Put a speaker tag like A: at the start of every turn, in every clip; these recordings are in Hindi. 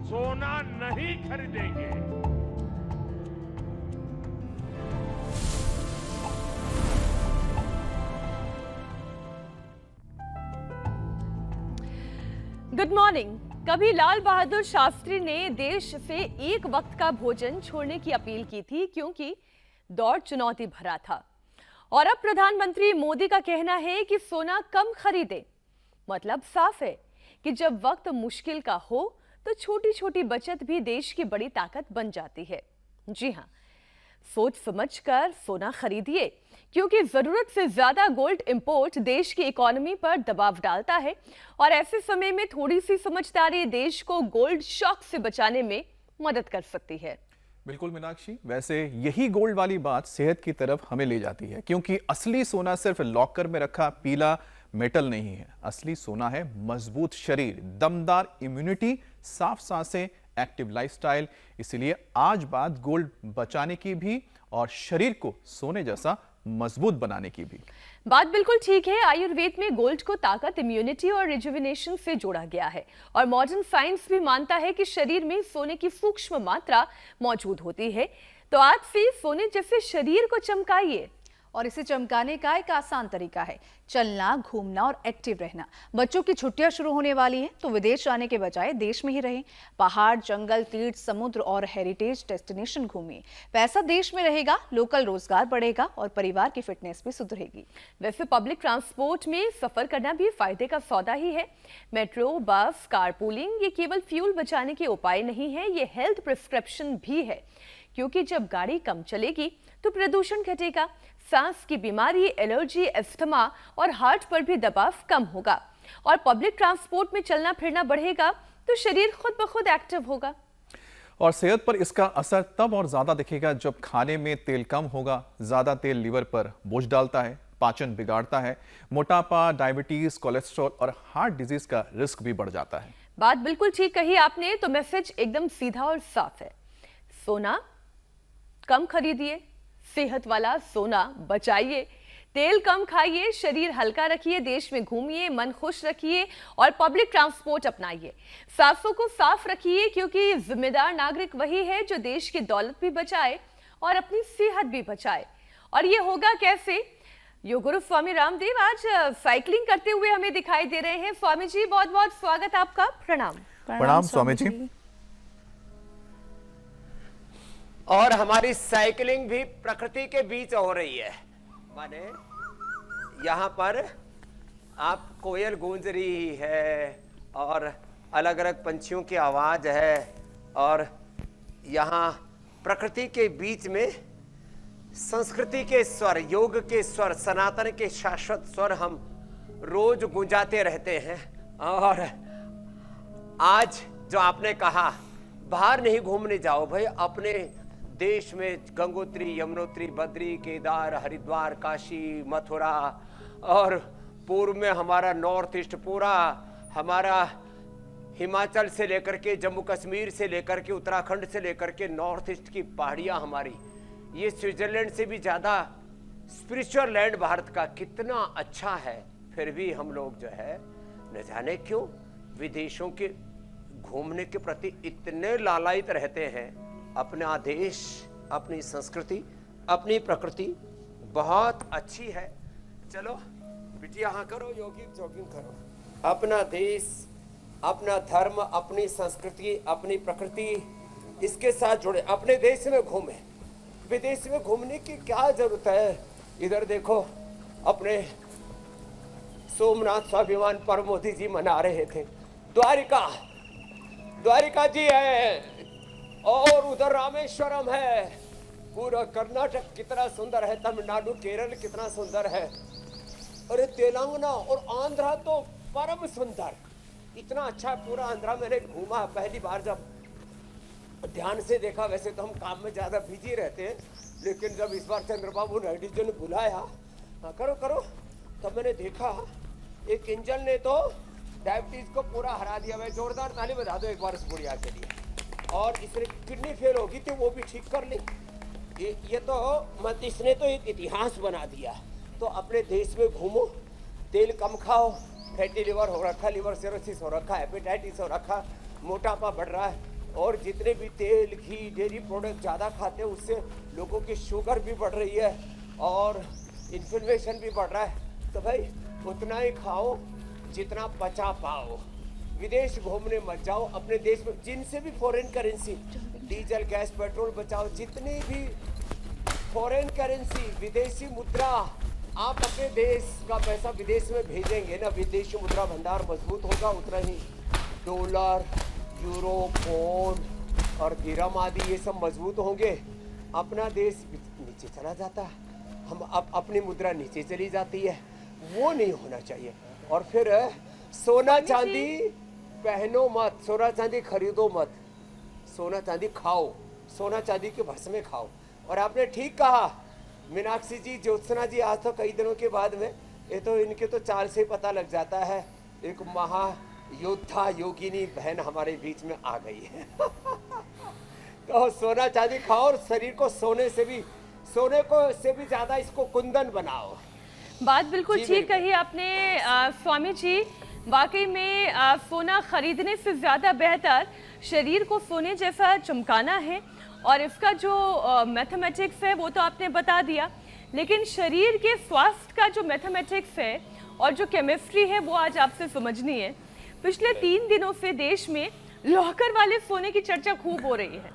A: सोना नहीं खरीदेंगे।
B: Good morning. कभी लाल बहादुर शास्त्री ने देश से एक वक्त का भोजन छोड़ने की अपील की थी क्योंकि दौर चुनौती भरा था। और अब प्रधानमंत्री मोदी का कहना है कि सोना कम खरीदें। मतलब साफ है कि जब वक्त मुश्किल का हो तो छोटी छोटी बचत भी देश की बड़ी ताकत बन जाती है। जी हाँ, सोच समझकर सोना खरीदिए क्योंकि जरूरत से ज्यादा गोल्ड इंपोर्ट देश की इकोनॉमी पर दबाव डालता है और ऐसे समय में थोड़ी सी समझदारी देश को गोल्ड शॉक से बचाने में मदद कर सकती है।
C: बिल्कुल मीनाक्षी, वैसे यही गोल्ड वाली बात सेहत की तरफ हमें ले जाती है क्योंकि असली सोना सिर्फ लॉकर में रखा पीला मेटल नहीं है। असली सोना है मजबूत शरीर, दमदार इम्यूनिटी, साफ सांसें, एक्टिव लाइफस्टाइल। इसलिए आज बात गोल्ड बचाने की भी और शरीर को सोने जैसा मजबूत बनाने की भी।
B: बात बिल्कुल ठीक है। आयुर्वेद में गोल्ड को ताकत, इम्यूनिटी और रिजुविनेशन से जोड़ा गया है और मॉडर्न साइंस भी मानता है कि शरीर में सोने की सूक्ष्म मात्रा मौजूद होती है। तो आज से सोने जैसे शरीर को चमकाइए।
D: और इसे चमकाने का एक आसान तरीका है चलना, घूमना और एक्टिव रहना। बच्चों की छुट्टियां शुरू होने वाली हैं तो विदेश जाने के बजाय देश में ही रहें। पहाड़, जंगल, तीर्थ, समुद्र और हेरिटेज डेस्टिनेशन घूमिए। पैसा देश में रहेगा, लोकल रोजगार बढ़ेगा और परिवार की फिटनेस भी सुधरेगी।
B: वैसे पब्लिक ट्रांसपोर्ट में सफर करना भी फायदे का सौदा ही है। मेट्रो, बस, कारपूलिंग ये केवल फ्यूल बचाने के उपाय नहीं है, ये हेल्थ प्रिस्क्रिप्शन भी है क्योंकि जब गाड़ी कम चलेगी तो प्रदूषण घटेगा, सांस की बीमारी, एलर्जी, अस्थमा और हार्ट पर भी दबाव कम होगा और पब्लिक ट्रांसपोर्ट में चलना फिरना बढ़ेगा तो शरीर खुद ब खुद एक्टिव होगा।
C: और सेहत पर इसका असर तब और ज्यादा दिखेगा जब खाने में तेल कम होगा। ज्यादा तेल लीवर पर बोझ डालता है, पाचन बिगाड़ता है, मोटापा, डायबिटीज, कोलेस्ट्रॉल और हार्ट डिजीज का रिस्क भी बढ़ जाता है।
B: बात बिल्कुल ठीक कही आपने। तो मैसेज एकदम सीधा और साफ है। सोना कम खरीदिए, सेहत वाला सोना बचाइए, तेल कम खाइए, शरीर हल्का रखिए, देश में घूमिए, मन खुश रखिए और पब्लिक ट्रांसपोर्ट अपनाइए। सांसों को साफ रखिए क्योंकि जिम्मेदार नागरिक वही है जो देश की दौलत भी बचाए और अपनी सेहत भी बचाए। और ये होगा कैसे? योग गुरु स्वामी रामदेव आज साइकिलिंग करते हुए हमें दिखाई दे रहे हैं। स्वामी जी, बहुत बहुत स्वागत आपका। प्रणाम।
C: प्रणाम स्वामी जी।
E: और हमारी साइकिलिंग भी प्रकृति के बीच हो रही है। माने यहाँ पर आप कोयल गूंज रही है और अलग अलग पंछियों की आवाज है और यहाँ प्रकृति के बीच में संस्कृति के स्वर, योग के स्वर, सनातन के शाश्वत स्वर हम रोज गूंजाते रहते हैं। और आज जो आपने कहा बाहर नहीं घूमने जाओ भाई, अपने देश में गंगोत्री, यमुनोत्री, बद्री, केदार, हरिद्वार, काशी, मथुरा और पूर्व में हमारा नॉर्थ ईस्ट पूरा, हमारा हिमाचल से लेकर के जम्मू कश्मीर से लेकर के उत्तराखंड से लेकर के नॉर्थ ईस्ट की पहाड़ियां हमारी, ये स्विट्जरलैंड से भी ज्यादा स्पिरिचुअल लैंड भारत का कितना अच्छा है। फिर भी हम लोग जो है न जाने क्यों विदेशों के घूमने के प्रति इतने लालायित रहते हैं। अपना देश, अपनी संस्कृति, अपनी प्रकृति बहुत अच्छी है। चलो बिटिया, हाँ करो, योगी जॉगिंग करो। अपना देश, अपना धर्म, अपनी संस्कृति, अपनी प्रकृति, इसके साथ जुड़े, अपने देश में घूमे। विदेश में घूमने की क्या जरूरत है? इधर देखो, अपने सोमनाथ स्वाभिमान पर मोदी जी मना रहे थे। द्वारिका जी है और उधर रामेश्वरम है। पूरा कर्नाटक कितना सुंदर है, तमिलनाडु, केरल कितना सुंदर है। अरे तेलंगाना और आंध्रा तो परम सुंदर, इतना अच्छा पूरा आंध्रा मैंने घूमा पहली बार जब ध्यान से देखा। वैसे तो हम काम में ज्यादा बिजी रहते हैं, लेकिन जब इस बार चंद्रबाबू नायडू जी ने बुलाया, करो करो, तब मैंने देखा एक इंजन ने तो डायबिटीज को पूरा हरा दिया। मैं जोरदार ताली बजा दो एक बार इस बुढ़िया के लिए। और इसने किडनी फेल होगी थी, वो भी ठीक कर ली। ये तो मत, इसने तो एक इतिहास बना दिया। तो अपने देश में घूमो, तेल कम खाओ, फैटी लिवर हो रखा, लिवर सिरोसिस हो रखा, हेपेटाइटिस हो रखा, मोटापा बढ़ रहा है, और जितने भी तेल घी डेयरी प्रोडक्ट ज़्यादा खाते हैं उससे लोगों की शुगर भी बढ़ रही है और इन्फ्लेमेशन भी बढ़ रहा है। तो भाई उतना ही खाओ जितना बचा पाओ। विदेश घूमने मत जाओ, अपने देश में जिनसे भी foreign currency, diesel gas petrol बचाओ। जितनी भी फॉरेन करेंसी विदेशी मुद्रा आप अपने देश का पैसा विदेश में भेजेंगे ना, विदेशी मुद्रा भंडार मजबूत होगा, उतना ही डॉलर यूरो पौंड और दिरहम आदि ये सब मजबूत होंगे। अपना देश नीचे चला जाता है, हम अपनी मुद्रा नीचे चली जाती है, वो नहीं होना चाहिए। और फिर सोना चांदी पहनो मत, सोना चांदी खरीदो मत, सोना चांदी खाओ, सोना चांदी के भस्म में खाओ। और आपने ठीक कहा मीनाक्षी जी, ज्योत्सना जी, आज तो कई दिनों के बाद में ये तो इनके तो चाल से ही पता लग जाता है एक महायोद्धा योगिनी बहन हमारे बीच में आ गई है। तो सोना चांदी खाओ और शरीर को सोने से भी ज्यादा इसको कुंदन बनाओ।
B: बात बिल्कुल ठीक कही आपने स्वामी जी। वाकई में सोना खरीदने से ज़्यादा बेहतर शरीर को सोने जैसा चमकाना है। और इसका जो मैथमेटिक्स है वो तो आपने बता दिया, लेकिन शरीर के स्वास्थ्य का जो मैथमेटिक्स है और जो केमिस्ट्री है वो आज आपसे समझनी है। पिछले 3 दिनों से देश में लॉकर वाले सोने की चर्चा खूब हो रही है,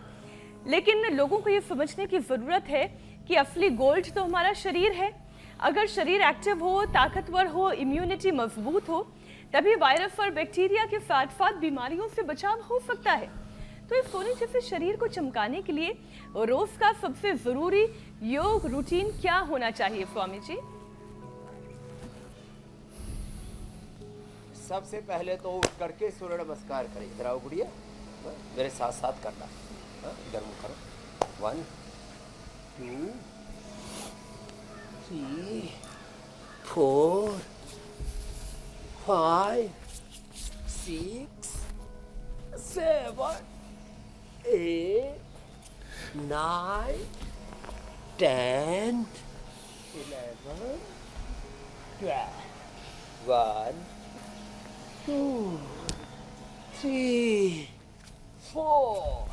B: लेकिन लोगों को ये समझने की ज़रूरत है कि असली गोल्ड तो हमारा शरीर है। अगर शरीर एक्टिव हो, ताकतवर हो, इम्यूनिटी मजबूत हो, तभी वायरस और बैक्टीरिया के साथ साथ बीमारियों से बचाव हो सकता है। तो इस सोने जैसे शरीर को चमकाने के लिए रोज का सबसे जरूरी योग रूटीन क्या होना चाहिए स्वामी जी?
E: सबसे पहले तो उठ करके सूर्य नमस्कार करें। इधर आओ गुड़िया, मेरे साथ साथ करना, इधर मुँह करो। 1 2 3 4 5 6 7 8 9 10 11 12 1 2 3 4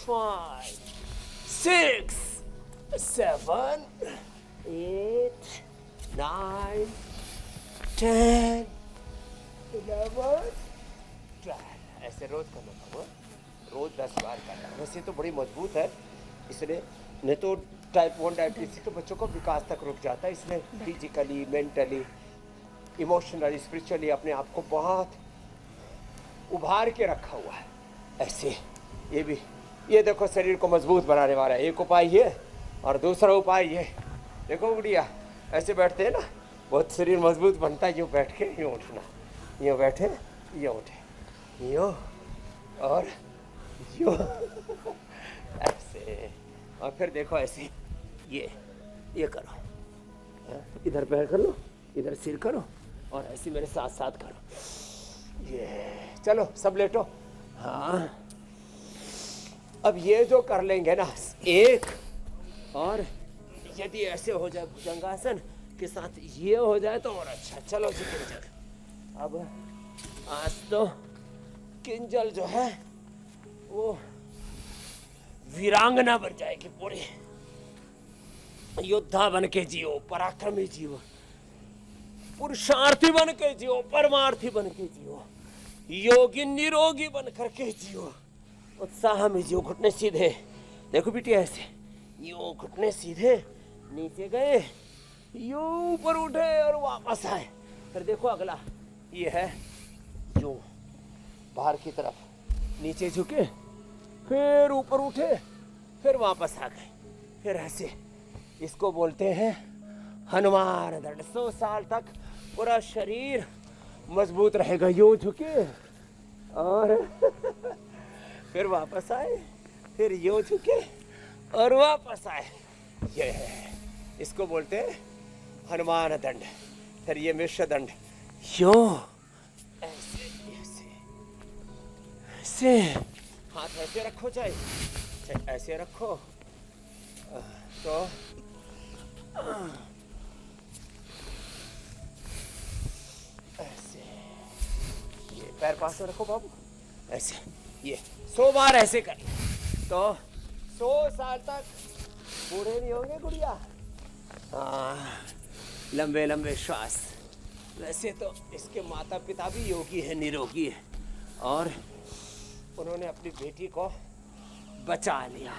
E: 5 6 7 8 9 10 11 12। ऐसे रोज करना होगा, रोज 10 बार करना। वैसे तो बड़ी मजबूत है, इसलिए नहीं तो टाइप 1 डायबिटीज तो बच्चों का विकास तक रुक जाता है। इसलिए फिजिकली, मेंटली, इमोशनली, स्पिरिचुअली अपने आप को बहुत उभार के रखा हुआ है। ऐसे ये भी, ये देखो शरीर को मजबूत बनाने वाला है। एक उपाय ये और दूसरा उपाय ये। देखो गुड़िया, ऐसे बैठते हैं ना, बहुत शरीर मजबूत बनता है। यूँ बैठ के यूँ उठना, यूँ बैठे यूँ उठे, यूँ और यूँ ऐसे। और फिर देखो ऐसे ये करो, इधर पैर कर लो, इधर सिर करो और ऐसे मेरे साथ साथ करो। ये चलो सब लेटो। हाँ, अब ये जो कर लेंगे ना एक, और यदि ऐसे हो जाए भुजंगासन के साथ ये हो जाए तो और अच्छा। चलो जी किंजल, अब आज तो किंजल जो है वो वीरांगना बन जाएगी पूरी। योद्धा बन के जियो, पराक्रमी जियो, पुरुषार्थी बन के जियो, परमार्थी बन के जियो, योगी निरोगी बन करके जियो, उत्साह में जियो। घुटने सीधे, देखो बिटिया ऐसे, यूं घुटने सीधे, नीचे गए, यूं ऊपर उठे और वापस आए। फिर देखो अगला ये है, यूं बाहर की तरफ, नीचे झुके, फिर ऊपर उठे, फिर वापस आ गए, फिर ऐसे। इसको बोलते हैं हनुमान दंड। 100 साल तक पूरा शरीर मजबूत रहेगा। यूं झुके और फिर वापस आए, फिर यूं झुके और वापस आए। ये है, इसको बोलते हैं हनुमान दंड। फिर ये मिश्र दंड, यूं ऐसे ऐसे ऐसे, हाथ ऐसे रखो, चाहे ऐसे रखो। तो ऐसे, ये पैर पास में रखो बाबू, ऐसे ये 100 बार ऐसे कर तो 100 साल तक बूढ़े नहीं होंगे गुड़िया। हाँ, लंबे लंबे श्वास। वैसे तो इसके माता पिता भी योगी है, निरोगी है, और उन्होंने अपनी बेटी को बचा लिया।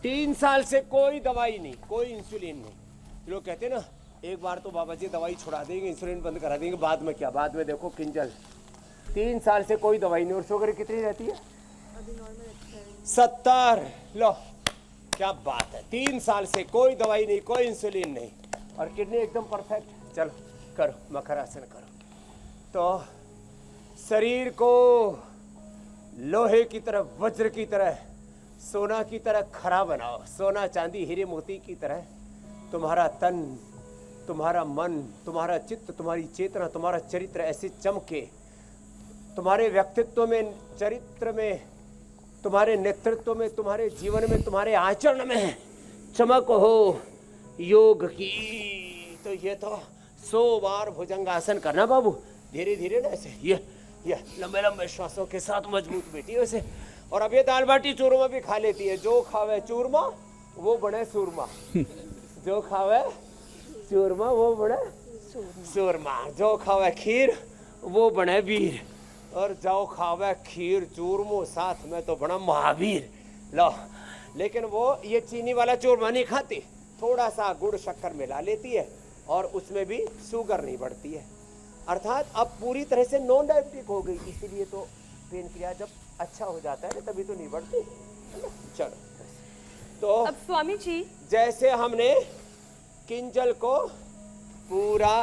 E: 3 साल से कोई दवाई नहीं, कोई इंसुलिन नहीं। लोग कहते हैं ना, एक बार तो बाबा जी दवाई छुड़ा देंगे, इंसुलिन बंद करा देंगे, बाद में क्या, बाद में देखो किंजल। 3 साल से कोई दवाई नहीं। और शुगर कितनी रहती है? 70। लो क्या बात है, 3 साल से कोई दवाई नहीं, कोई इंसुलिन नहीं, और किडनी एकदम परफेक्ट। चलो करो, मकरासन करो। तो शरीर को लोहे की तरह, वज्र की तरह, सोना की तरह खरा बनाओ। सोना चांदी हीरे मोती की तरह तुम्हारा तन, तुम्हारा मन, तुम्हारा चित्त, तुम्हारी चेतना, तुम्हारा चरित्र ऐसे चमके। तुम्हारे व्यक्तित्व में, चरित्र में, तुम्हारे नेतृत्व में, तुम्हारे जीवन में, तुम्हारे आचरण में चमक हो योग की। तो ये तो 100 बार भुजंगासन करना बाबू, धीरे धीरे ना ऐसे, ये लंबे लंबे श्वासों के साथ मजबूत बेटी वैसे। और अब ये दाल बाटी चूरमा भी खा लेती है। जो खावे चूरमा वो बने सूरमा, जो खावे चूरमा वो बने सूरमा, जो खावे खीर वो बने वीर, और जो खावे खीर चूरमो साथ में तो बना महावीर। लो, लेकिन वो ये चीनी वाला चूरमा नहीं खाती, थोड़ा सा गुड़ शक्कर मिला लेती है, और उसमें भी शुगर नहीं बढ़ती है। अर्थात अब पूरी तरह से नॉन डायबिटिक हो गई। इसीलिए तो पेन क्रिया जब अच्छा हो जाता है तभी तो नहीं बढ़ती। चलो, तो
B: अब स्वामी जी,
E: जैसे हमने किंजल को पूरा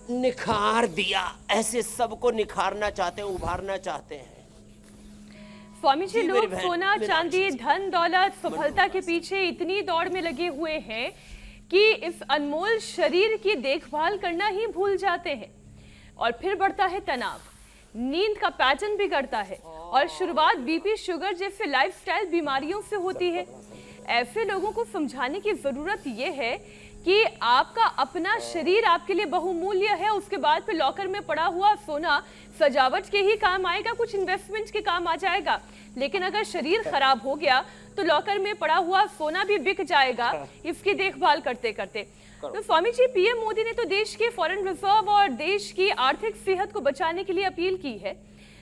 E: निखार दिया, ऐसे सबको निखारना चाहते हैं, उभारना चाहते हैं।
B: स्वामी जी,
E: जी, मेरी
B: लोग
E: बहन,
B: सोना
E: मेरी
B: चांदी, धन दौलत, सफलता के पीछे इतनी दौड़ में लगे हुए हैं कि इस अनमोल शरीर की देखभाल करना ही भूल जाते हैं। और फिर बढ़ता है तनाव, नींद का पैटर्न बिगड़ता है, और शुरुआत बीपी, शुगर जैसे लाइफस्टाइल बीमारियों से होती है। ऐसे लोगों को समझाने की जरूरत यह है कि आपका अपना शरीर आपके लिए बहुमूल्य है। उसके बाद फिर लॉकर में पड़ा हुआ सोना सजावट के ही काम आएगा, कुछ इन्वेस्टमेंट के काम आ जाएगा, लेकिन अगर शरीर खराब हो गया तो लॉकर में पड़ा हुआ सोना भी बिक जाएगा इसकी देखभाल करते करते। तो स्वामी जी, पीएम मोदी ने तो देश के फॉरेन रिजर्व और देश की आर्थिक सेहत को बचाने के लिए अपील की है।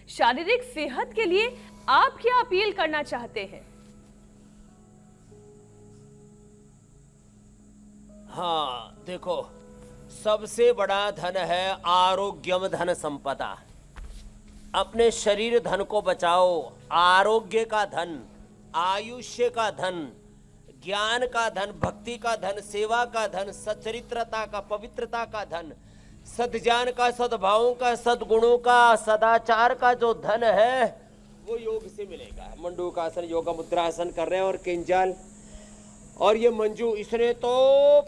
B: शारीरिक सेहत के लिए आप क्या अपील करना चाहते हैं?
E: हाँ देखो, सबसे बड़ा धन है आरोग्यम धन संपदा। अपने शरीर धन को बचाओ। आरोग्य का धन, आयुष्य का धन, ज्ञान का धन, भक्ति का धन, सेवा का धन, सच्चरित्रता का, पवित्रता का धन, सद्ज्ञान का, सद्भावों का, सद्गुणों का, सदाचार का जो धन है वो योग से मिलेगा। मंडूकासन, योगा मुद्रासन कर रहे हैं, और किंजल और ये मंजू, इसने तो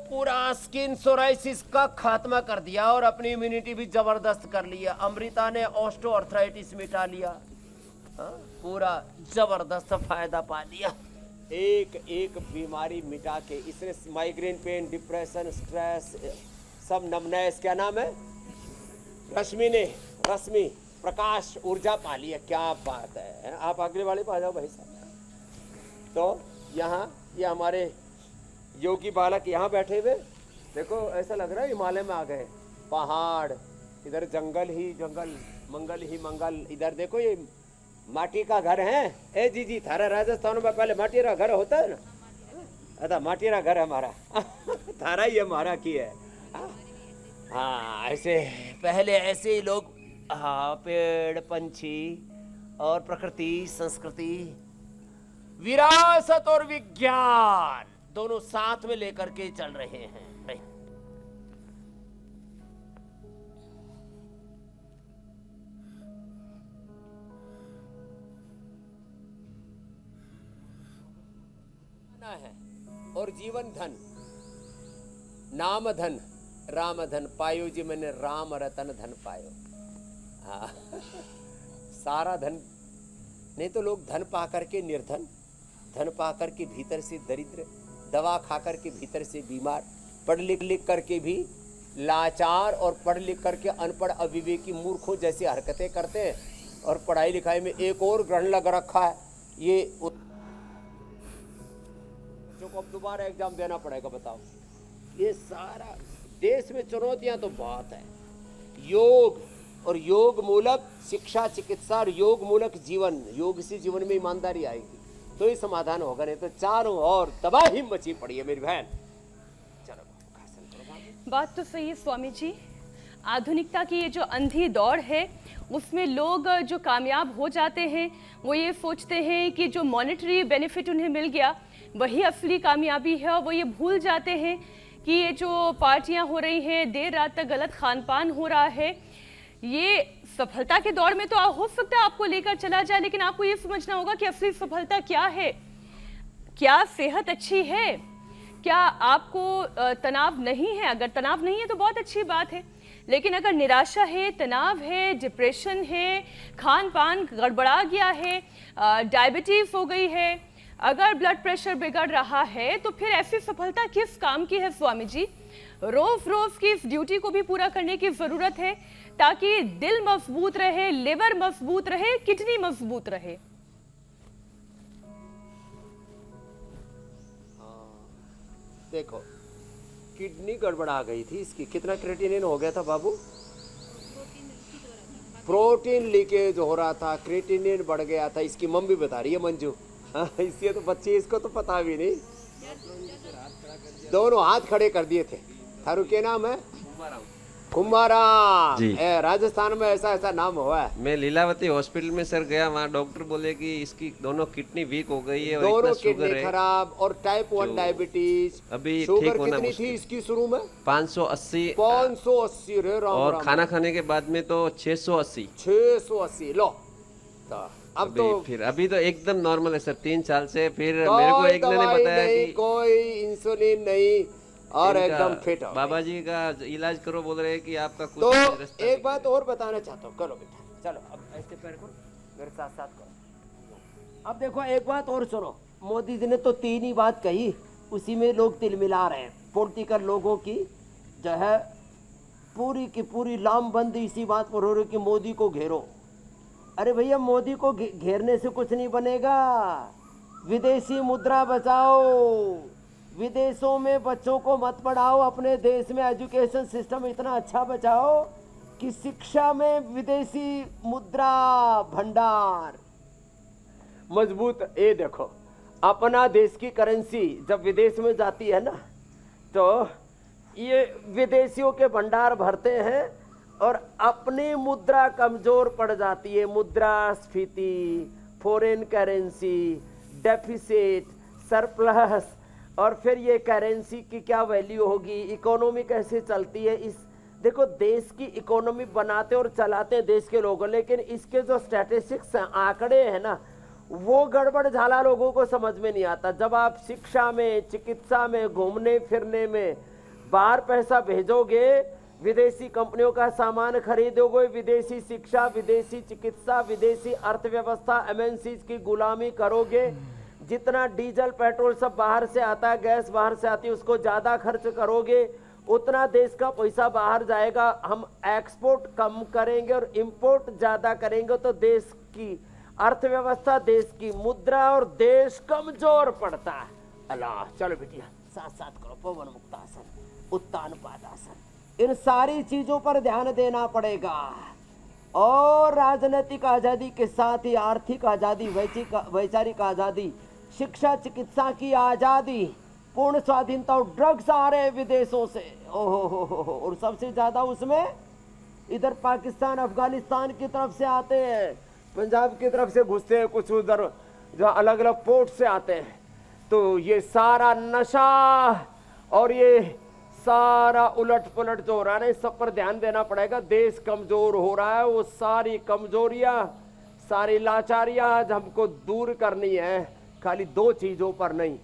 E: पूरा स्किन सोराइसिस का खात्मा कर दिया और अपनी इम्यूनिटी भी जबरदस्त कर लिया। अमृता ने ऑस्टियोआर्थराइटिस मिटा लिया। पूरा जबरदस्त फायदा पा लिया, एक एक बीमारी मिटा के। इसने माइग्रेन पेन, डिप्रेशन, स्ट्रेस, सब नमनेस, क्या नाम है, रश्मि ने, रश्मि प्रकाश ऊर्जा पा लिया। क्या बात है। आप अगले वाले पे आ जाओ भाई साहब। तो यहाँ ये हमारे योगी बालक यहाँ बैठे हुए, देखो ऐसा लग रहा है हिमालय में आ गए। पहाड़, इधर जंगल ही जंगल, मंगल ही मंगल। इधर देखो ये माटी का घर है। ए जी जी, थारा राजस्थान में पहले माटी का घर होता है ना। अच्छा, माटी का घर हमारा थारा ही हमारा की है। हाँ, ऐसे पहले ऐसे ही लोग, हाँ, पेड़, पंछी और प्रकृति, संस्कृति, विरासत और विज्ञान दोनों साथ में लेकर के चल रहे हैं। है और जीवन धन, नाम धन, राम धन पायो जी, मैंने राम रतन धन पायो। हाँ सारा धन नहीं तो लोग धन पा करके निर्धन, धन पा करके भीतर से दरिद्र, दवा खा करके भीतर से बीमार, पढ़ लिख करके भी लाचार, और पढ़ लिख करके अनपढ़ अविवेकी मूर्खों जैसी हरकतें करते हैं। और पढ़ाई लिखाई में एक और ग्रहण लग रखा है, ये बच्चों को अब दोबारा एग्जाम देना पड़ेगा। बताओ, ये सारा देश में चुनौतियां तो बहुत है। योग और योग मूलक शिक्षा, चिकित्सा और योग मूलक जीवन, योग से जीवन में ईमानदारी आएगी तो ही समाधान होगा, नहीं तो चारों ओर तबाही मची पड़ी है मेरी बहन। चलो भाषण करो बाबू।
B: बात तो सही है स्वामी जी। आधुनिकता की ये जो अंधी दौड़ है उसमें लोग जो कामयाब हो जाते हैं वो ये सोचते हैं कि जो मॉनेटरी बेनिफिट उन्हें मिल गया वही असली कामयाबी है, और वो ये भूल जाते हैं कि ये जो पार्टियां हो रही हैं, देर रात तक गलत खान पान हो रहा है, ये सफलता के दौर में तो हो सकता है आपको लेकर चला जाए, लेकिन आपको ये समझना होगा कि असली सफलता क्या है। क्या सेहत अच्छी है? क्या आपको तनाव नहीं है? अगर तनाव नहीं है तो बहुत अच्छी बात है, लेकिन अगर निराशा है, तनाव है, डिप्रेशन है, खान पान गड़बड़ा गया है, डायबिटीज हो गई है, अगर ब्लड प्रेशर बिगड़ रहा है, तो फिर ऐसी सफलता किस काम की है स्वामी जी? रोज रोज की इस ड्यूटी को भी पूरा करने की जरूरत है ताकि दिल मजबूत रहे, लिवर मजबूत रहे, किडनी मजबूत रहे।
E: देखो, किडनी गड़बड़ा गई थी इसकी। कितना क्रेटिनिन हो गया था बाबू? प्रोटीन लीकेज हो रहा था, क्रेटिनिन बढ़ गया था। इसकी मम्मी बता रही है मंजू। हाँ, इसलिए तो बच्चे, इसको तो पता भी नहीं। दोनों हाथ खड़े कर दिए थे। थारू के नाम है कुमाराम जी। राजस्थान में ऐसा ऐसा नाम हुआ है।
F: मैं लीलावती हॉस्पिटल में सर गया, वहाँ डॉक्टर बोले कि इसकी दोनों किडनी वीक हो गई है और
E: दोनों
F: इतना शुगर
E: किडनी
F: है
E: खराब और टाइप 1 डायबिटीज।
F: अभी
E: शुगर
F: ठीक होना
E: कितनी थी इसकी शुरू में?
F: 580
E: रे राम
F: और
E: राम।
F: खाना खाने के बाद में तो 680
E: लो तो अब तो
F: फिर अभी तो एकदम नॉर्मल है सर। 3 साल से फिर मेरे को एक ने बताया कि
E: कोई इंसुलिन नहीं और एकदम फिट हो।
F: बाबा जी का इलाज करो बोल रहे हैं कि आपका कुछ
E: तो
F: रास्ता
E: एक बात और बताना चाहता हूँ। करो बेटा, चलो अब ऐसे पैर करो, मेरे साथ साथ करो। अब देखो एक बात और सुनो, मोदी जी ने तो 3 ही बात कही, उसी में लोग तिल मिला रहे हैं। पॉलिटिकल लोगों की जो है पूरी की पूरी लामबंदी इसी बात पर हो रही कि मोदी को घेरो। अरे भैया, मोदी को घेरने से कुछ नहीं बनेगा। विदेशी मुद्रा बचाओ, विदेशों में बच्चों को मत पढ़ाओ, अपने देश में एजुकेशन सिस्टम इतना अच्छा बचाओ कि शिक्षा में विदेशी मुद्रा भंडार मजबूत। ये देखो, अपना देश की करेंसी जब विदेश में जाती है ना, तो ये विदेशियों के भंडार भरते हैं और अपनी मुद्रा कमजोर पड़ जाती है। मुद्रास्फीति, फॉरेन करेंसी डेफिसिट, सरप्लस, और फिर ये करेंसी की क्या वैल्यू होगी, इकोनॉमी कैसे चलती है। इस देखो, देश की इकोनॉमी बनाते और चलाते हैं देश के लोग, लेकिन इसके जो स्टैटिस्टिक्स आंकड़े हैं ना, वो गड़बड़ झाला लोगों को समझ में नहीं आता। जब आप शिक्षा में, चिकित्सा में, घूमने फिरने में बाहर पैसा भेजोगे, विदेशी कंपनियों का सामान खरीदोगे, विदेशी शिक्षा, विदेशी चिकित्सा, विदेशी अर्थव्यवस्था, एमएनसीज की गुलामी करोगे, जितना डीजल पेट्रोल सब बाहर से आता है, गैस बाहर से आती है, उसको ज्यादा खर्च करोगे, उतना देश का पैसा बाहर जाएगा। हम एक्सपोर्ट कम करेंगे और इंपोर्ट ज्यादा करेंगे तो देश की अर्थव्यवस्था, देश की मुद्रा और देश कमजोर पड़ता है। अल्लाह, चलो बेटिया साथ साथ करो। पवन मुक्तासन, उत्तान पादासन, इन सारी चीजों पर ध्यान देना पड़ेगा। और राजनीतिक आजादी के साथ ही आर्थिक आजादी, वैचारिक आजादी, शिक्षा चिकित्सा की आजादी, पूर्ण स्वाधीनता। और ड्रग्स आ रहे हैं विदेशों से, ओहो, और सबसे ज्यादा उसमें इधर पाकिस्तान, अफगानिस्तान की तरफ से आते हैं, पंजाब की तरफ से घुसते हैं, कुछ उधर जो अलग अलग पोर्ट से आते हैं। तो ये सारा नशा और ये सारा उलट पुलट जो हो रहा है ना, इस सब पर ध्यान देना पड़ेगा। देश कमजोर हो रहा है, वो सारी कमजोरियां, सारी लाचारियां आज हमको दूर करनी है। खाली 2 चीजों पर नहीं,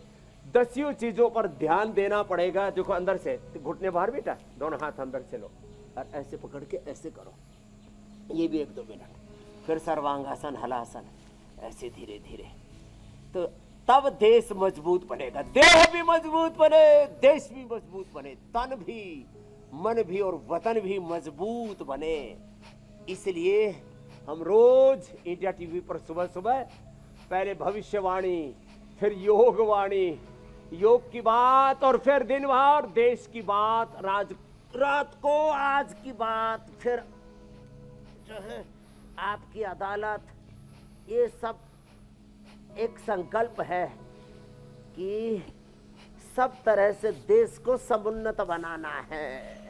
E: 10 चीजों पर ध्यान देना पड़ेगा। जो अंदर से घुटने बाहर बेटा, दोनों हाथ अंदर से लो और ऐसे पकड़ के ऐसे करो, ये भी 1-2 मिनट। फिर सर्वांगासन, हलासन, ऐसे धीरे धीरे। तो तब देश मजबूत बनेगा, देह भी मजबूत बने, देश भी मजबूत बने, तन भी, मन भी और वतन भी मजबूत बने। इसलिए हम रोज इंडिया टीवी पर सुबह सुबह पहले भविष्यवाणी, फिर योगवाणी, योग की बात, और फिर दिन भर देश की बात, रात को आज की बात, फिर जो है आपकी अदालत। ये सब एक संकल्प है कि सब तरह से देश को समुन्नत बनाना है,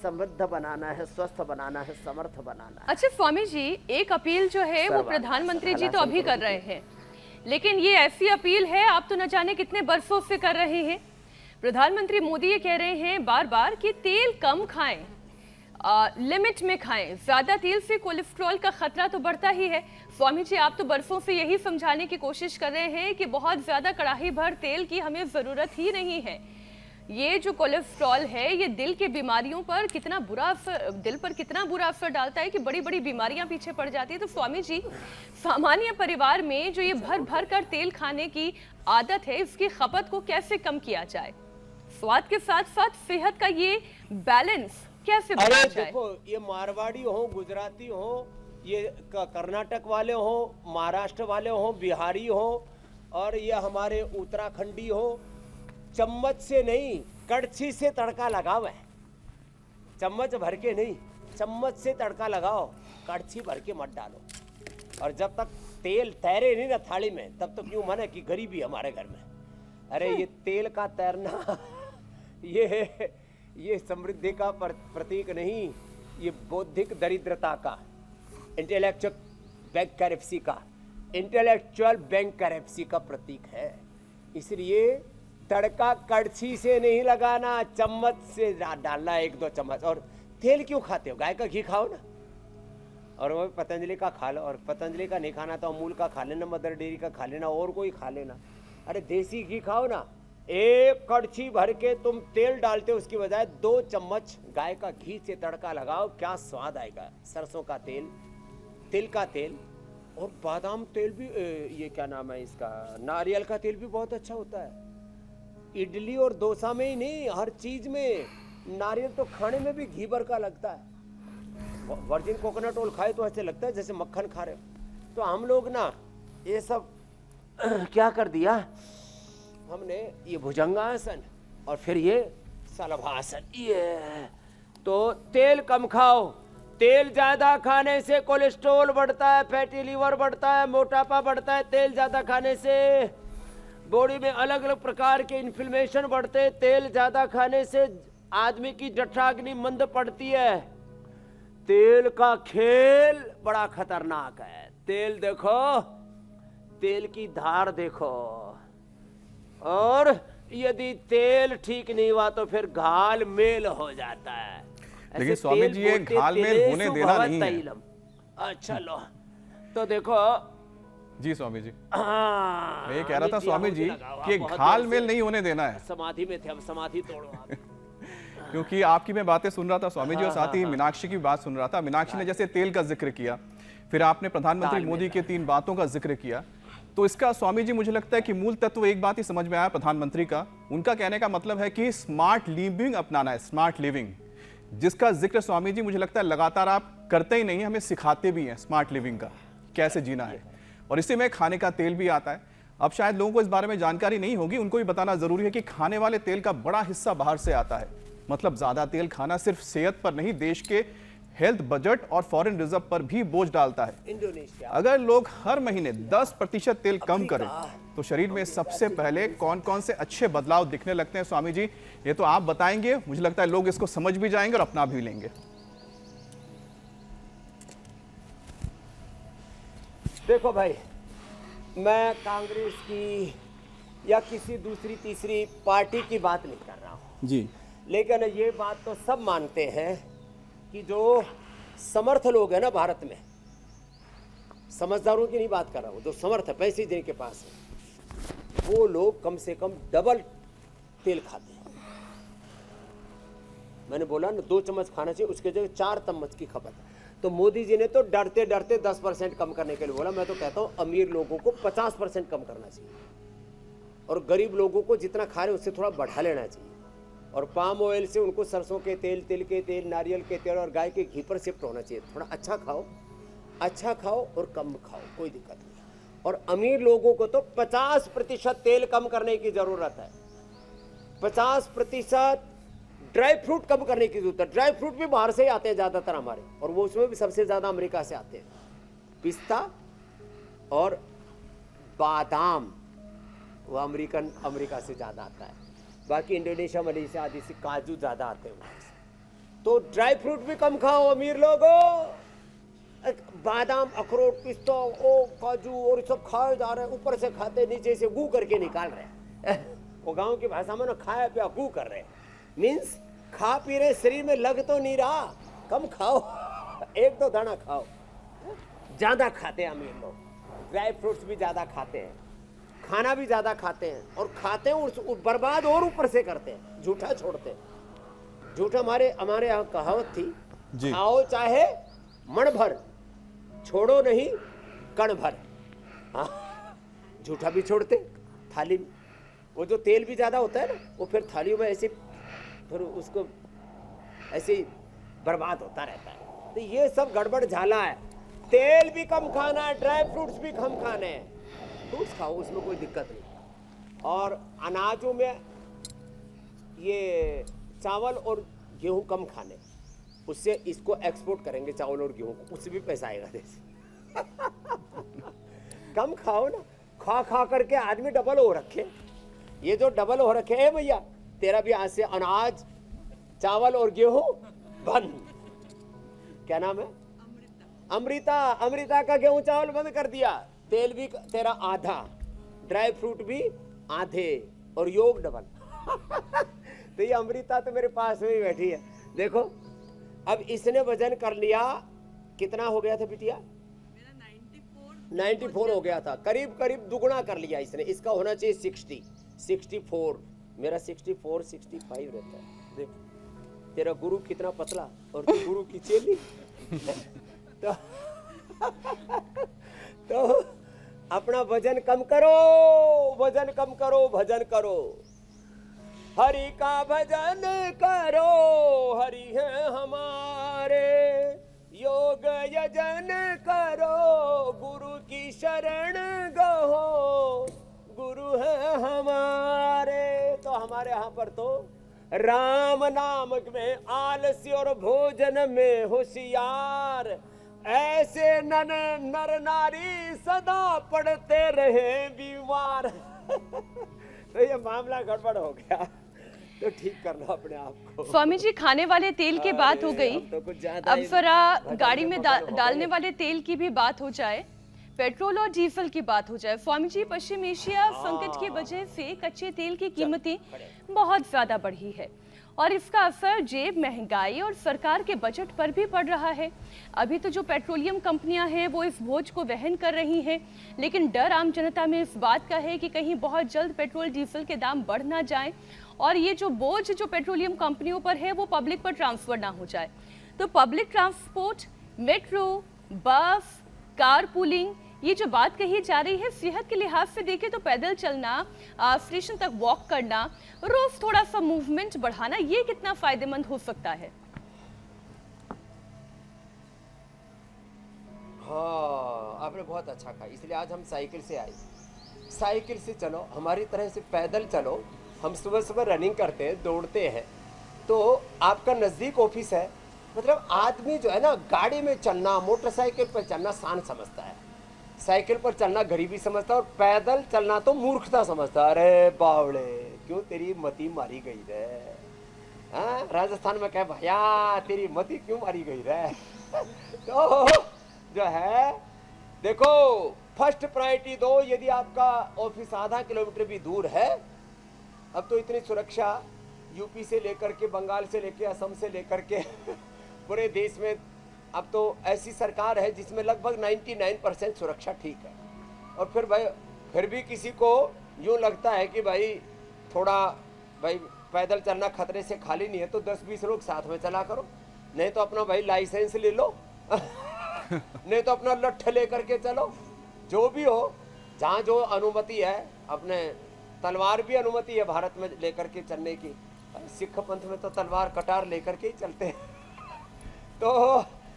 E: समृद्ध बनाना है, स्वस्थ बनाना है, समर्थ बनाना है।
B: अच्छा स्वामी जी, एक अपील जो है वो प्रधानमंत्री जी तो अभी कर रहे हैं, लेकिन ये ऐसी अपील है आप तो न जाने कितने बरसों से कर रहे हैं। प्रधानमंत्री मोदी ये कह रहे हैं बार बार कि तेल कम खाएं, लिमिट में खाएं। ज्यादा तेल से कोलेस्ट्रॉल का खतरा तो बढ़ता ही है। स्वामी जी, आप तो बरसों से यही समझाने की कोशिश कर रहे हैं कि बहुत ज्यादा कड़ाही भर तेल की हमें जरूरत ही नहीं है। ये जो कोलेस्ट्रॉल है ये दिल के बीमारियों पर कितना बुरा असर, दिल पर कितना बुरा असर डालता है कि बड़ी बड़ी बीमारियां पीछे पड़ जाती है। तो स्वामी जी, सामान्य परिवार में जो ये भर भर कर तेल खाने की आदत है, इसकी खपत को कैसे कम किया जाए? स्वाद के साथ साथ सेहत का ये बैलेंस कैसे बनाया जाए?
E: देखो, ये मारवाड़ी हो, गुजराती हो, ये कर्नाटक वाले हो, महाराष्ट्र वाले हो, बिहारी हो, और ये हमारे उत्तराखंडी हो, चम्मच से नहीं कड़छी से तड़का लगाओ है। चम्मच भर के नहीं, चम्मच से तड़का लगाओ, कड़छी भर के मत डालो। और जब तक तेल तैरे नहीं ना थाली में, तब तो क्यों मन है कि गरीबी हमारे घर में। अरे ये तेल का तैरना ये समृद्धि का प्रतीक नहीं, ये बौद्धिक दरिद्रता का, इंटेलेक्चुअल बैंक करेप्सी का प्रतीक है। इसलिए तड़का कड़छी से नहीं लगाना, चम्मच से डालना, 1-2 चम्मच। और तेल क्यों खाते हो? गाय का घी खाओ ना, और वो पतंजलि का खा लो। और पतंजलि का नहीं खाना तो अमूल का खा लेना, मदर डेयरी का खा लेना, और कोई खा लेना। अरे देसी घी खाओ ना। 1 कड़छी भर के तुम तेल डालते हो, उसकी बजाय 2 चम्मच गाय का घी से तड़का लगाओ, क्या स्वाद आएगा। सरसों का तेल, तिल का तेल, और बादाम तेल भी, ये क्या नाम है इसका, नारियल का तेल भी बहुत अच्छा होता है। इडली और डोसा में ही नहीं, हर चीज में नारियल तो खाने में भी घी भर का लगता है। वर्जिन कोकोनट ऑयल खाए तो ऐसे लगता है जैसे मक्खन खा रहे हो। तो हम लोग ना ये सब क्या कर दिया हमने, ये भुजंगासन और फिर ये शलभासन। ये तो तेल कम खाओ। तेल ज्यादा खाने से कोलेस्ट्रॉल बढ़ता है, फैटी लीवर बढ़ता है, मोटापा बढ़ता है। तेल ज्यादा खाने से बॉडी में अलग अलग प्रकार के इन्फ्लेमेशन बढ़ते हैं। तेल ज्यादा खाने से आदमी की जठराग्नि मंद पड़ती है। तेल का खेल बड़ा खतरनाक है। तेल देखो, तेल की धार देखो, और यदि तेल ठीक नहीं हुआ तो फिर घाल मेल हो जाता है।
C: लेकिन स्वामी जी, ये घाल मेल होने देना नहीं है।
E: अच्छा लो, तो देखो
C: जी स्वामी जी,
E: हाँ,
C: मैं ये कह रहा था स्वामी जी कि घाल मेल नहीं होने देना है।
E: समाधि में थे हम, समाधि तोड़ो आप।
C: क्योंकि आपकी मैं बातें सुन रहा था स्वामी जी, और साथ ही मीनाक्षी की बात सुन रहा था। मीनाक्षी ने जैसे तेल का जिक्र किया, फिर आपने प्रधानमंत्री मोदी के 3 बातों का जिक्र किया, तो इसका स्वामी जी मुझे लगता है कि मूल तत्व एक बात ही समझ में आया प्रधानमंत्री का। उनका कहने का मतलब है कि स्मार्ट लिविंग अपनाना है, स्मार्ट लिविंग, जिसका जिक्र स्वामी जी मुझे लगता है लगातार आप करते ही नहीं, हमें सिखाते भी हैं स्मार्ट लिविंग का कैसे जीना है। और इसी में खाने का तेल भी आता है। अब शायद लोगों को इस बारे में जानकारी नहीं होगी, उनको भी बताना जरूरी है कि खाने वाले तेल का बड़ा हिस्सा बाहर से आता है। मतलब ज्यादा तेल खाना सिर्फ सेहत पर नहीं, देश के हेल्थ बजट और फॉरेन रिजर्व पर भी बोझ डालता है।
E: इंडोनेशिया
C: अगर लोग हर महीने 10% तेल कम करें तो शरीर में सबसे पहले कौन कौन से अच्छे बदलाव दिखने लगते हैं स्वामी जी, ये तो आप बताएंगे। मुझे लगता है लोग इसको समझ भी जाएंगे और अपना भी लेंगे।
E: देखो भाई, मैं कांग्रेस की या किसी दूसरी तीसरी पार्टी की बात नहीं कर रहा हूं
C: जी,
E: लेकिन ये बात तो सब मानते हैं कि जो समर्थ लोग हैं ना भारत में, समझदारों की नहीं बात कर रहा हूं, जो समर्थ है, पैसे जिनके पास है, वो लोग कम से कम डबल तेल खाते हैं। मैंने बोला ना 2 चम्मच खाना चाहिए, उसके जगह 4 चम्मच की खपत है। तो मोदी जी ने तो डरते डरते 10% कम करने के लिए बोला। मैं तो कहता हूं अमीर लोगों को 50% कम करना चाहिए, और गरीब लोगों को जितना खा रहे उससे थोड़ा बढ़ा लेना चाहिए। और पाम ऑयल से उनको सरसों के तेल, तिल के तेल, नारियल के तेल और गाय के घी पर शिफ्ट होना चाहिए। थोड़ा अच्छा खाओ, अच्छा खाओ और कम खाओ, कोई दिक्कत नहीं। और अमीर लोगों को तो 50% तेल कम करने की जरूरत है, 50% ड्राई फ्रूट कम करने की जरूरत है। ड्राई फ्रूट भी बाहर से ही आते हैं ज्यादातर हमारे, और वो उसमें भी सबसे ज्यादा अमेरिका से आते हैं। पिस्ता और बादाम वो अमेरिका से ज्यादा आता है, बाकी इंडोनेशिया मलेशिया आदि से काजू ज्यादा आते हैं वहां से। तो ड्राई फ्रूट भी कम खाओ अमीर लोगों, बादाम अखरोट पिस्ता ओ काजू और सब खाए जा रहे हैं, ऊपर से खाते नीचे से गू करके निकाल रहे हैं। वो गांव की भाषा में ना खाया पिया गू कर रहे हैं, मीन्स खा पी रहे, शरीर में लग तो नहीं रहा। कम खाओ, एक दो दाना खाओ। ज्यादा खाते हैं अमीर लोग, ड्राई फ्रूट्स भी ज्यादा खाते हैं, खाना भी ज्यादा खाते हैं, और खाते हैं बर्बाद और ऊपर से करते हैं, झूठा छोड़ते हैं। झूठा हमारे यहाँ कहावत थी, खाओ चाहे मण भर, छोड़ो नहीं कण भर। हाँ, झूठा भी छोड़ते थाली में, वो जो तेल भी ज्यादा होता है ना, वो फिर थालियों में ऐसे फिर उसको ऐसे ही बर्बाद होता रहता है। तो ये सब गड़बड़ झाला है। तेल भी कम खाना है, ड्राई फ्रूट्स भी कम खाने हैं। फ्रूट्स खाओ, उसमें कोई दिक्कत नहीं। और अनाजों में ये चावल और गेहूं कम खाने, उससे इसको एक्सपोर्ट करेंगे चावल और गेहूं को, उससे भी पैसा आएगा देश। कम खाओ ना, खा खा करके आदमी डबल हो रखे। ये जो डबल हो रखे है भैया, तेरा भी आज से अनाज चावल और गेहूं बंद। क्या नाम है? अमृता। अमृता का गेहूं चावल बंद कर दिया, तेल भी तेरा आधा, ड्राई फ्रूट भी आधे, और योग डबल। तो ये अमृता तो मेरे पास में ही बैठी है, देखो। अब इसने वजन कर लिया, कितना हो गया था बिटिया? 94 हो गया था, करीब करीब दुगना कर लिया इसने। इसका होना चाहिए 60, 64, मेरा 64, 65 रहता है। देख तेरा गुरु कितना पतला और तू गुरु की चेली। तो अपना वजन कम करो, वजन कम करो, भजन करो, हरि का भजन करो, हरि है हमारे, योग यजन करो, गुरु की शरण गहो, गुरु है हमारे। तो हमारे यहाँ पर तो राम नाम में आलस्य और भोजन में होशियार, ऐसे नर नारी सदा पड़ते रहे बीमार। तो ये मामला गड़बड़ हो गया, तो ठीक कर लो अपने आप को।
B: स्वामी जी, खाने वाले तेल की बात हो गई,
E: तो कुछ
B: अब जरा गाड़ी में डालने वाले तेल की भी बात हो जाए, पेट्रोल और डीजल की बात हो जाए। स्वामी जी, पश्चिम एशिया संकट की वजह से कच्चे तेल की कीमतें बहुत ज्यादा बढ़ी है, और इसका असर जेब, महंगाई और सरकार के बजट पर भी पड़ रहा है। अभी तो जो पेट्रोलियम कंपनियां हैं वो इस बोझ को वहन कर रही हैं, लेकिन डर आम जनता में इस बात का है कि कहीं बहुत जल्द पेट्रोल डीजल के दाम बढ़ ना जाए और ये जो बोझ जो पेट्रोलियम कंपनियों पर है वो पब्लिक पर ट्रांसफर ना हो जाए। तो पब्लिक ट्रांसपोर्ट, मेट्रो, बस, कार पूलिंग, ये जो बात कही जा रही है, सेहत के लिहाज से देखें तो पैदल चलना, स्टेशन तक वॉक करना, रोज थोड़ा सा मूवमेंट बढ़ाना, ये कितना फायदेमंद हो सकता है?
E: हाँ, आपने बहुत अच्छा कहा, इसलिए आज हम साइकिल से आए। साइकिल से चलो, हमारी तरह से पैदल चलो। हम सुबह सुबह रनिंग करते हैं, दौड़ते हैं, तो आपका नज़दीक ऑफिस है। मतलब आदमी जो है ना, गाड़ी में चलना, मोटरसाइकिल पर चलना शान समझता है, साइकिल पर चलना गरीबी समझता है, और पैदल चलना तो मूर्खता समझता है। अरे बावड़े, क्यों तेरी मती मारी गई रे? हाँ, राजस्थान में कहे भैया तेरी मती क्यों मारी गई रे? तो जो है देखो, फर्स्ट प्रायोरिटी दो। यदि आपका ऑफिस आधा किलोमीटर भी दूर है, अब तो इतनी सुरक्षा यूपी से लेकर के, बंगाल से लेकर, असम से लेकर के पूरे देश में अब तो ऐसी सरकार है जिसमें लगभग 99% सुरक्षा ठीक है। और फिर भाई फिर भी किसी को यूँ लगता है कि भाई थोड़ा भाई पैदल चलना खतरे से खाली नहीं है, तो 10-20 लोग साथ में चला करो, नहीं तो अपना भाई लाइसेंस ले लो। नहीं तो अपना लट्ठ लेकर के चलो, जो भी हो, जहाँ जो अनुमति है। अपने तलवार भी अनुमति है भारत में लेकर के चलने की, सिख पंथ में तो तलवार कटार लेकर के ही चलते हैं। तो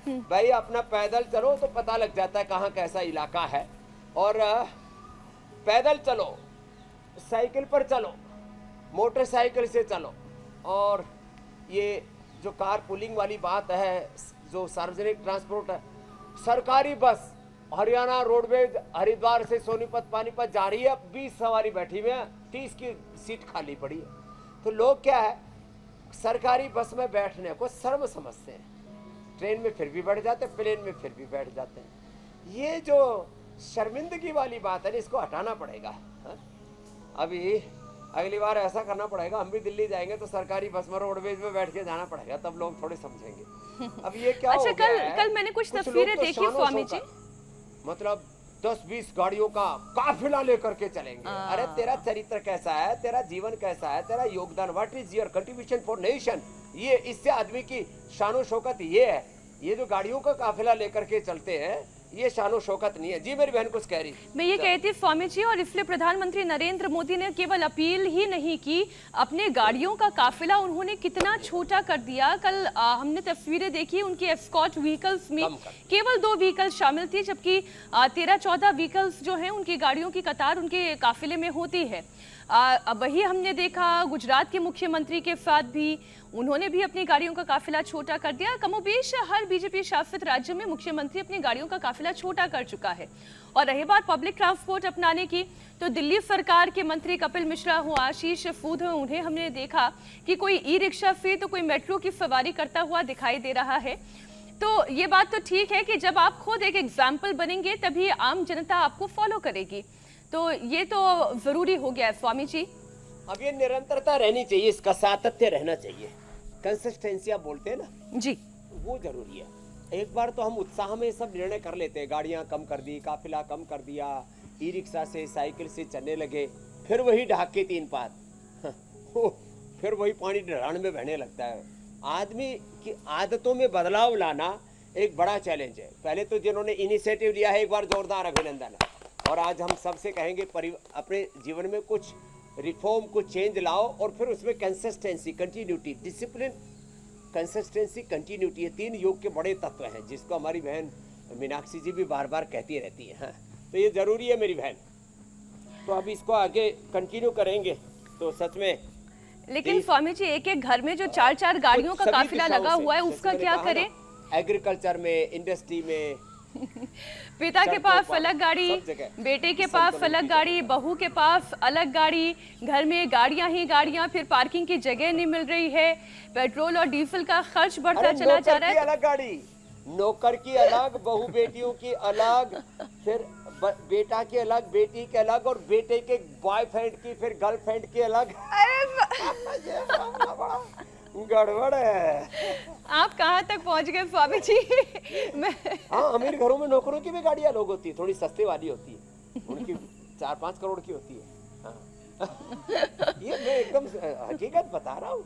E: भाई अपना पैदल चलो तो पता लग जाता है कहाँ कैसा इलाका है, और पैदल चलो, साइकिल पर चलो, मोटरसाइकिल से चलो, और ये जो कार पुलिंग वाली बात है, जो सार्वजनिक ट्रांसपोर्ट है, सरकारी बस हरियाणा रोडवेज हरिद्वार से सोनीपत पानीपत जा रही है, 20 सवारी बैठी हुई है, 30 की सीट खाली पड़ी है। तो लोग क्या है, सरकारी बस में बैठने को शर्म समझते हैं, ट्रेन में फिर भी बैठ जाते हैं, प्लेन में फिर भी बैठ जाते हैं। ये जो शर्मिंदगी वाली बात है, इसको हटाना पड़ेगा। हा? अभी अगली बार ऐसा करना पड़ेगा, हम भी दिल्ली जाएंगे तो सरकारी बस में रोडवेज में बैठ के जाना पड़ेगा, तब लोग थोड़े समझेंगे। अब ये क्या
B: अच्छा,
E: हो गया है,
B: कल मैंने कुछ तस्वीरें देखी स्वामी जी,
E: मतलब 10-20 गाड़ियों का काफिला लेकर के चलेंगे। अरे तेरा चरित्र कैसा है, तेरा जीवन कैसा है, तेरा योगदान, what is your contribution for nation, ये इससे आदमी की शानो शौकत ये है। ये जो गाड़ियों का काफिला लेकर के चलते हैं, ये शानो शौकत नहीं है। जी मेरी बहन कुछ कह रही।
B: मैं ये कहती थी स्वामी जी, और इसलिए प्रधानमंत्री नरेंद्र मोदी ने केवल अपील ही नहीं की, अपने गाड़ियों का काफिला उन्होंने कितना छोटा कर दिया। कल हमने तस्वीरें देखी, उनके एस्कॉर्ट व्हीकल्स में केवल 2 व्हीकल शामिल थी, जबकि 13-14 व्हीकल्स जो हैं उनकी गाड़ियों की कतार उनके काफिले में होती है। वही हमने देखा गुजरात के मुख्यमंत्री के साथ भी, उन्होंने भी अपनी गाड़ियों का काफिला छोटा कर दिया। कमोबेश हर बीजेपी शासित राज्य में मुख्यमंत्री अपनी गाड़ियों का काफिला छोटा कर चुका है। और रही बात पब्लिक ट्रांसपोर्ट अपनाने की, तो दिल्ली सरकार के मंत्री कपिल मिश्रा हो, आशीष फूद हो, उन्हें हमने देखा कि कोई ई रिक्शा से तो कोई मेट्रो की सवारी करता हुआ दिखाई दे रहा है। तो ये बात तो ठीक है कि जब आप खुद एक एग्जाम्पल बनेंगे तभी आम जनता आपको फॉलो करेगी, तो ये तो जरूरी हो गया है स्वामी जी।
E: अब ये निरंतरता रहनी चाहिए, इसका सातत्य रहना चाहिए, कंसिस्टेंसी आप बोलते हैं ना
B: जी,
E: वो जरूरी है। एक बार तो हम उत्साह में सब निर्णय कर लेते हैं, गाड़ियां कम कर दी, काफिला कम कर दिया, ई रिक्शा से साइकिल से चलने लगे, फिर वही ढाक के 3 पात, फिर वही पानी ढलान में बहने लगता है। आदमी की आदतों में बदलाव लाना एक बड़ा चैलेंज है। पहले तो जिन्होंने इनिशिएटिव लिया है, एक बार जोरदार अभिनंदन है। और आज हम सबसे कहेंगे अपने जीवन में कुछ रिफॉर्म, कुछ चेंज लाओ, और फिर उसमें consistency, continuity, discipline, consistency, continuity, ये 3 योग के बड़े तत्व हैं, जिसको हमारी बहन मीनाक्षी जी भी बार बार कहती रहती है। हाँ, तो ये जरूरी है मेरी बहन। तो अब इसको आगे कंटिन्यू करेंगे तो सच में।
B: लेकिन स्वामी जी, एक घर में जो 4-4 गाड़ियों का काफिला लगा हुआ है, उसका क्या करें?
E: एग्रीकल्चर में, इंडस्ट्री में,
B: पिता के पास अलग गाड़ी, बेटे के पास अलग गाड़ी, बहू के पास अलग गाड़ी, घर में गाड़ियां ही गाड़ियां, फिर पार्किंग की जगह नहीं मिल रही है, पेट्रोल और डीजल का खर्च बढ़ता चला जा रहा है।
E: अलग गाड़ी, नौकर की अलग, बहू बेटियों की अलग, फिर बेटा की अलग, बेटी के अलग, और बेटे के बॉयफ्रेंड की, फिर गर्लफ्रेंड की अलग। गड़बड़ है।
B: आप कहाँ तक पहुँच गए स्वामी जी?
E: हाँ, अमीर घरों में नौकरों की भी गाड़ियाँ लोग होती है, थोड़ी सस्ते वाली होती है, उनकी 4-5 करोड़ की होती है। हाँ। ये मैं एकदम हकीकत बता रहा हूँ।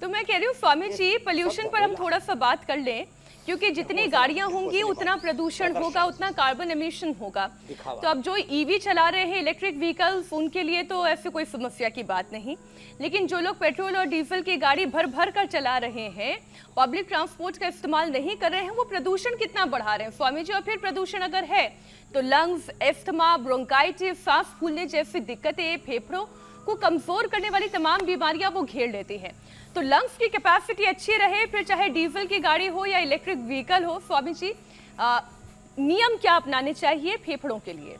B: तो मैं कह रही हूँ स्वामी जी, पोल्यूशन पर हम थोड़ा सा बात कर लें, क्योंकि जितनी गाड़ियां होंगी उतना प्रदूषण होगा, उतना कार्बन एमिशन होगा। तो अब जो ईवी चला रहे हैं, इलेक्ट्रिक व्हीकल्स, उनके लिए तो ऐसे कोई समस्या की बात नहीं, लेकिन जो लोग पेट्रोल और डीजल की गाड़ी भर भर कर चला रहे हैं, पब्लिक ट्रांसपोर्ट का इस्तेमाल नहीं कर रहे हैं, वो प्रदूषण कितना बढ़ा रहे हैं स्वामी जी? और फिर प्रदूषण अगर है तो लंग्स, एस्थमा, ब्रोंकाइटिस, सांस फूलने जैसी दिक्कतें, फेफड़ों को कमजोर करने वाली तमाम बीमारियां वो घेर लेती हैं। तो लंग्स की कैपेसिटी अच्छी रहे, फिर चाहे डीजल की गाड़ी हो या इलेक्ट्रिक व्हीकल हो, स्वामी जी नियम क्या अपनाने चाहिए फेफड़ों के लिए?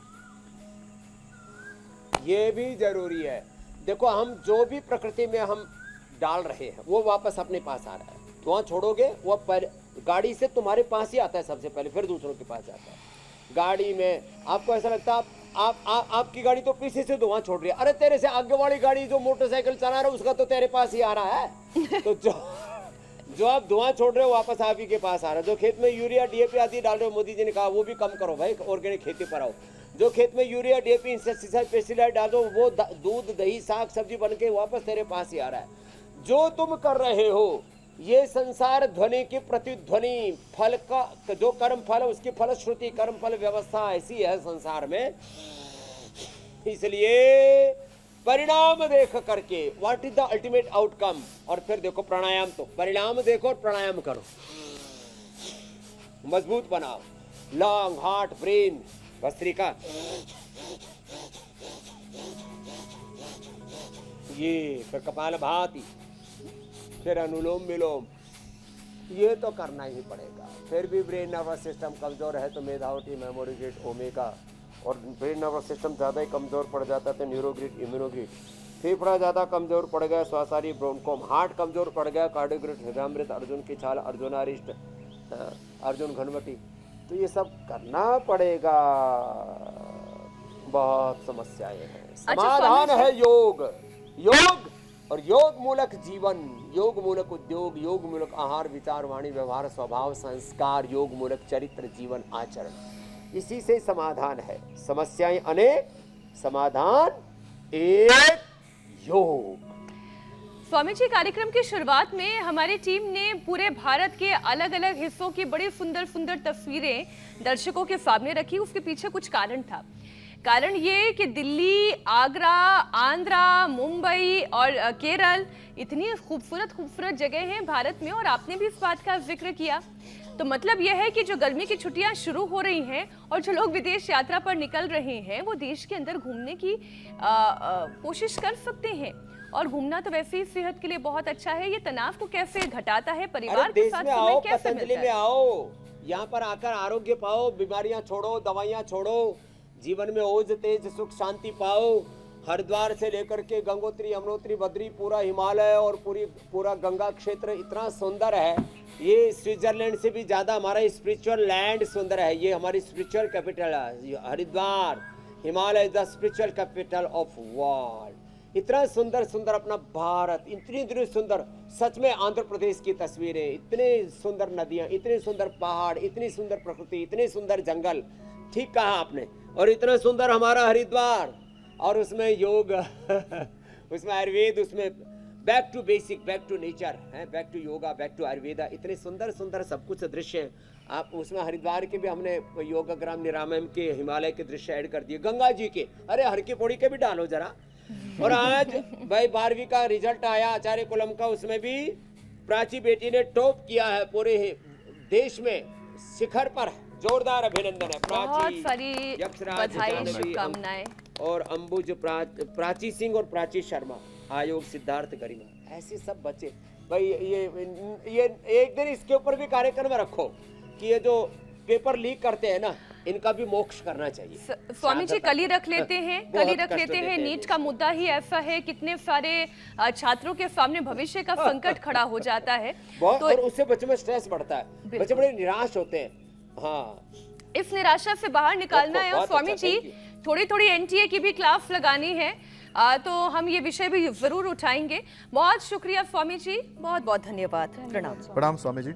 E: ये भी जरूरी है। देखो, हम जो भी प्रकृति में हम डाल रहे हैं वो वापस अपने पास आ रहा है। धुआं छोड़ोगे वो पर गाड़ी से तुम्हारे पास ही आता है सबसे पहले, फिर दूसरों के पास आता है। गाड़ी में आपको ऐसा लगता है आपकी गाड़ी तो पीछे से धुआं छोड़ रही है, अरे तेरे से आगे वाली गाड़ी जो मोटरसाइकिल चला रहा है उसका तो तेरे पास ही आ रहा है। तो जो आप धुआं छोड़ रहे हो वापस आप ही के पास आ रहा है। जो खेत में यूरिया डीएपी आदि डाल रहे हो, मोदी जी ने कहा वो भी कम करो भाई, ऑर्गेनिक खेती पर आओ। जो खेत में यूरिया डीएपी इंसेक्टिसाइड पेस्टिसाइड डाल दो, वो दूध दही साग सब्जी बन के वापस तेरे पास ही आ रहा है। जो तुम कर रहे हो ये संसार ध्वनि की प्रतिध्वनि, फल का जो कर्म फल उसकी फलश्रुति, कर्म फल व्यवस्था ऐसी है संसार में। इसलिए परिणाम देख करके what is the ultimate outcome, और फिर देखो प्राणायाम, तो परिणाम देखो और प्राणायाम करो। मजबूत बनाओ। लंग, हार्ट, ब्रेन, भस्त्रिका, ये फिर कपालभाति, फिर अनुलोम विलोम, ये तो करना ही पड़ेगा। फिर भी ब्रेन नर्वस सिस्टम कमजोर है तो मेधावटी, मेमोरी ग्रिड, ओमेगा, और ब्रेन नर्वस सिस्टम ज़्यादा ही कमजोर पड़ जाता है तो न्यूरोग्रिड, इम्यूनोग्रिड। फेफड़ा ज़्यादा कमजोर पड़ गया, श्वासारी, ब्रोंकोम। हार्ट कमजोर पड़ गया, कार्डियोग्रिड, हृदयामृत, अर्जुन की छाल, अर्जुनारिष्ट, अर्जुन घनवटी। तो ये सब करना पड़ेगा। बहुत समस्याएं हैं। समाधान है योग, योग और योग मूलक जीवन, योग मूलक उद्योग, योग मूलक आहार, विचार, वाणी, व्यवहार, स्वभाव, संस्कार, योग मूलक चरित्र, जीवन, आचरण। इसी से समाधान है। समस्याएं अनेक, समाधान एक, योग।
B: स्वामी जी, कार्यक्रम की शुरुआत में हमारी टीम ने पूरे भारत के अलग अलग हिस्सों की बड़ी सुंदर सुंदर तस्वीरें दर्शकों के सामने रखी। उसके पीछे कुछ कारण था। कारण ये कि दिल्ली, आगरा, आंध्रा, मुंबई और केरल इतनी खूबसूरत खूबसूरत जगह हैं भारत में, और आपने भी इस बात का जिक्र किया। तो मतलब यह है कि जो गर्मी की छुट्टियां शुरू हो रही हैं और जो लोग विदेश यात्रा पर निकल रहे हैं वो देश के अंदर घूमने की कोशिश कर सकते हैं। और घूमना तो वैसे ही सेहत के लिए बहुत अच्छा है। ये तनाव को कैसे घटाता है, परिवार के साथ समय कैसे
E: पतंजलि में आओ, यहाँ पर आकर आरोग्य पाओ, बीमारियां छोड़ो, दवाइयां छोड़ो, जीवन में ओज, तेज, सुख, शांति पाओ। हरिद्वार से लेकर के गंगोत्री, यमुनोत्री, बद्री, पूरा हिमालय और पूरा गंगा क्षेत्र इतना सुंदर है। ये स्विट्जरलैंड से भी ज्यादा हमारा स्पिरिचुअल लैंड सुंदर है। ये हमारी स्पिरिचुअल कैपिटल है Haridwar. Himalaya is the spiritual capital of world. इतना सुंदर सुंदर अपना भारत, इतनी सुंदर, सच में आंध्र प्रदेश की तस्वीरें, इतने सुंदर नदियां, इतने सुंदर पहाड़, इतनी सुंदर प्रकृति, इतने सुंदर जंगल। ठीक कहा आपने। और इतना सुंदर हमारा हरिद्वार, और उसमें योग उसमें आयुर्वेद, उसमें back to basic, back to nature है, back to yoga, back to Ayurveda. इतने सुंदर सुंदर सब कुछ दृश्य हैं। आप उसमें हरिद्वार के भी हमने योगग्राम, निरामयम के, हिमालय के दृश्य ऐड कर दिए, गंगा जी के, अरे हर की पौड़ी के भी डालो जरा। और आज भाई 12वीं का रिजल्ट आया आचार्य कुलम का, उसमें भी प्राची बेटी ने टॉप किया है पूरे देश में, शिखर पर। जोरदार अभिनंदन है
B: बहुत
E: प्राची,
B: सारी
E: यक्षराज,
B: बधाई, शुभकामनाएं।
E: और अंबुज, प्राची सिंह और प्राची शर्मा, आयोग, सिद्धार्थ, गरिमा, ऐसे सब बच्चे। भाई ये एक दिन इसके ऊपर भी कार्यक्रम रखो कि ये जो पेपर लीक करते हैं ना, इनका भी मोक्ष करना चाहिए।
B: स्वामी जी, कल ही रख लेते हैं। नीट का मुद्दा ही ऐसा है, कितने सारे छात्रों के सामने भविष्य का संकट खड़ा हो जाता है।
E: तो और उससे बच्चों में स्ट्रेस बढ़ता है, बच्चे बड़े निराश होते हैं। हाँ,
B: इस निराशा से बाहर निकालना है। और स्वामी जी, थोड़ी थोड़ी एनटीए की भी क्लास लगानी है, तो हम ये विषय भी जरूर उठाएंगे। बहुत शुक्रिया स्वामी जी, बहुत बहुत धन्यवाद। प्रणाम।
C: प्रणाम स्वामी जी।